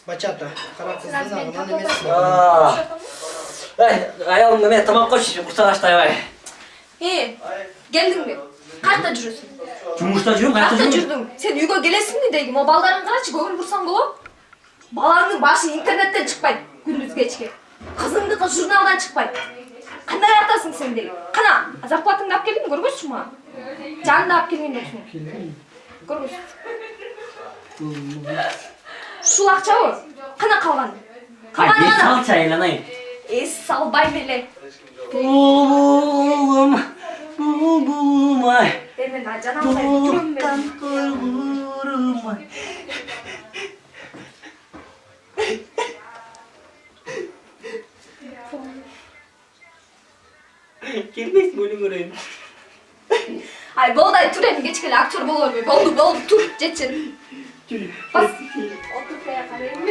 Bachata. Kara kızın ağından emesin. Ayağımda ne tamam koş kurtar açtay var. Geldin mi? Kaçta жүрөсүң? Cumhurda жүрüm, Kaçta kaçta жүрдүң? Sen үйгө келесиң mi дейм? O балдарың карачы, көңүл бурсаң болот. Балаңдын башы интернеттен чыкпайт күндүз кечке. Кызыңдыкы журналдан чыкпайт. Кандай атасың сен деген? Кана, зарплатаңды алып келдиң, көргөзчү мага. Жаныңды алып келген жоксуң. Көргөз. Ушул акчабы? Кана калган? Hadi sal çaylanayım. Салбайм эле. Bulum ay. Мен ажан албай бүтүрөм мен. Bulum ay. Girmeyiz böyle göreyim. Ай, болду, ай, тур эми кечке эле актер боло бербей. Болду, тур, жетчиң. Бас. Отур кая карайм.